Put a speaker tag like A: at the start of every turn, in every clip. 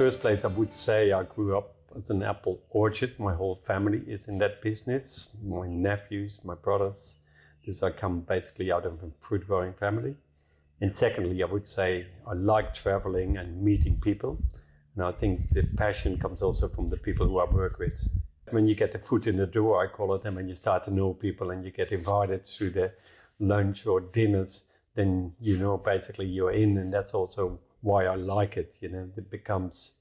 A: first place, I would say I grew up as an apple orchard. My whole family is in that business. My nephews, my brothers. Because I come basically out of a fruit growing family. And secondly, I would say I like traveling and meeting people. And I think the passion comes also from the people who I work with. When you get the foot in the door, I call it, and when you start to know people and you get invited to the lunch or dinners, then you know basically you're in, and that's also why I like it. You know, it becomes,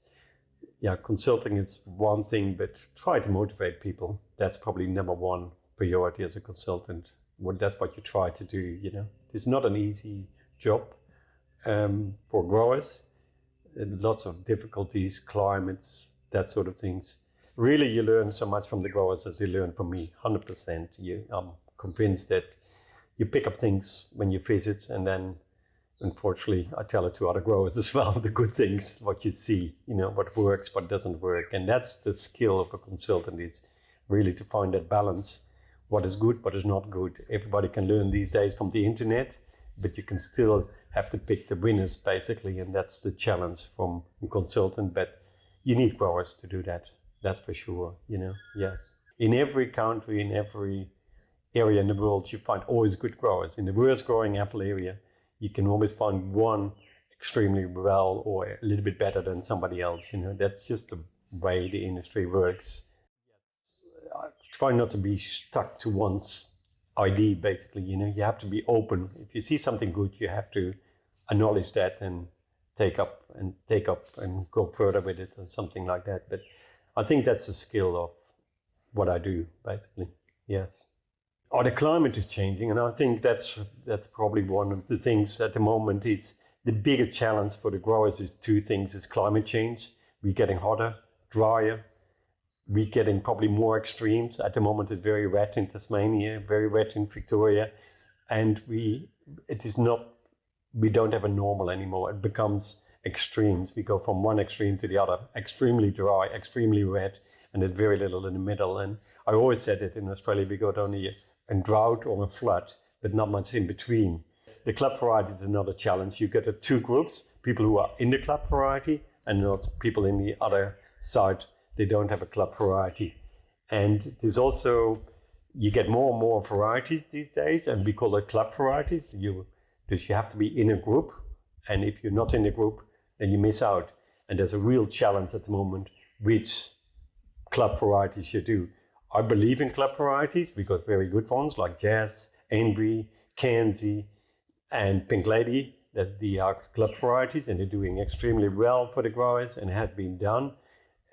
A: consulting is one thing, but try to motivate people. That's probably number one priority as a consultant. That's what you try to do. You know, it's not an easy job for growers. Lots of difficulties, climates, that sort of things. Really, you learn so much from the growers as you learn from me. 100%. I'm convinced that you pick up things when you visit, and then unfortunately I tell it to other growers as well, the good things, what you see, you know, what works, what doesn't work. And that's the skill of a consultant, is really to find that balance. What is good, what is not good. Everybody can learn these days from the internet, but you can still have to pick the winners basically, and that's the challenge from a consultant. But you need growers to do that, that's for sure, you know, yes. In every country, in every area in the world, you find always good growers. In the worst growing apple area, you can always find one extremely well or a little bit better than somebody else. You know, that's just the way the industry works. I try not to be stuck to one's idea, basically. You know, you have to be open. If you see something good, you have to acknowledge that and take up and go further with it or something like that. But I think that's the skill of what I do, basically. Yes. Oh, the climate is changing, and I think that's probably one of the things at the moment. It's the bigger challenge for the growers is two things: is climate change. We're getting hotter, drier. We're getting probably more extremes. At the moment, it's very wet in Tasmania, very wet in Victoria, and we don't have a normal anymore. It becomes extremes. We go from one extreme to the other: extremely dry, extremely wet, and there's very little in the middle. And I always said it, in Australia we got only a drought or a flood, but not much in between. The club variety is another challenge. You get two groups: people who are in the club variety and not people in the other side. They don't have a club variety. And there's also, you get more and more varieties these days, and we call it club varieties. Because you have to be in a group, and if you're not in a group, then you miss out. And there's a real challenge at the moment which club varieties you do. I believe in club varieties. We got very good ones like Jazz, Angry, Kanzi, and Pink Lady. That they are club varieties, and they're doing extremely well for the growers and have been done.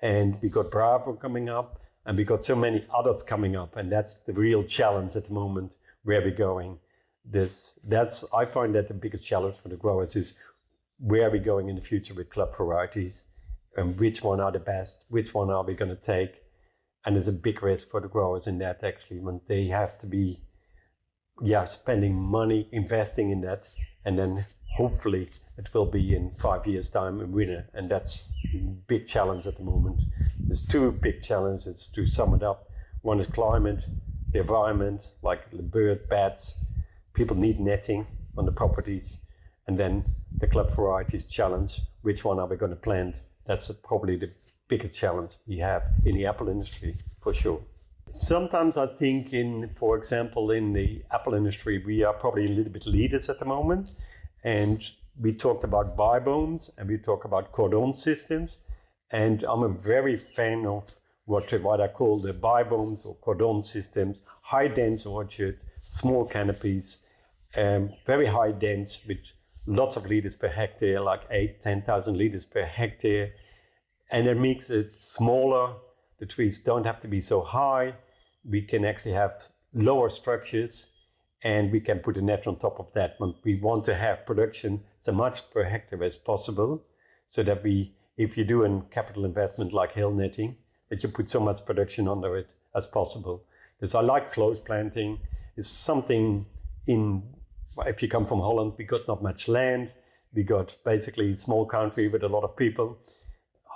A: And we got Bravo coming up, and we got so many others coming up, and that's the real challenge at the moment. Where we're going. I find that the biggest challenge for the growers is where are we going in the future with club varieties, and which one are the best, which one are we going to take. And there's a big risk for the growers in that, actually, when they have to be spending money, investing in that, and then hopefully it will be in 5 years' time a winner. And that's a big challenge at the moment. There's two big challenges to sum it up. One is climate, the environment, like the birds, bats. People need netting on the properties. And then the club varieties challenge: which one are we going to plant? That's probably the bigger challenge we have in the apple industry, for sure. Sometimes I think for example, in the apple industry, we are probably a little bit leaders at the moment. And we talked about bibones, and we talk about cordon systems. And I'm a very fan of what I call the bibones or cordon systems: high dense orchard, small canopies, very high dense with lots of liters per hectare, like 8,000-10,000 liters per hectare. And it makes it smaller. The trees don't have to be so high. We can actually have lower structures, and we can put a net on top of that. When we want to have production so much per hectare as possible, so that if you do a capital investment like hill netting, that you put so much production under it as possible. Because I like close planting. It's something if you come from Holland, we got not much land. We got basically a small country with a lot of people.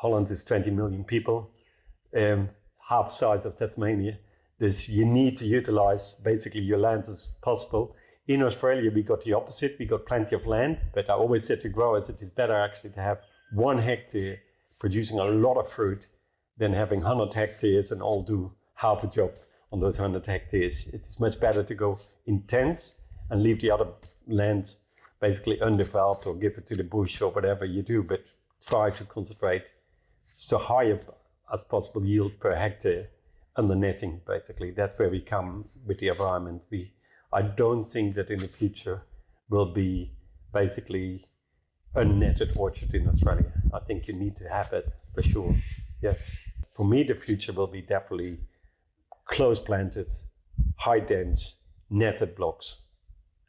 A: Holland is 20 million people, half size of Tasmania. You need to utilize basically your land as possible. In Australia, we got the opposite. We got plenty of land, but I always said to growers that it's better actually to have 1 hectare producing a lot of fruit than having 100 hectares and all do half a job on those 100 hectares. It is much better to go intense and leave the other land basically undeveloped, or give it to the bush or whatever you do, but try to concentrate so high as possible yield per hectare under netting. Basically, that's where we come with the environment. I don't think that in the future will be basically unnetted orchard in Australia. I think you need to have it for sure. Yes. For me, the future will be definitely close planted, high dense, netted blocks,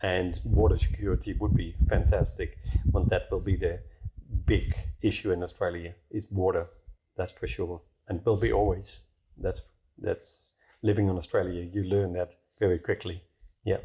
A: and water security would be fantastic. And that will be the big issue in Australia, is water. That's for sure, and will be always. That's living in Australia. You learn that very quickly. Yeah.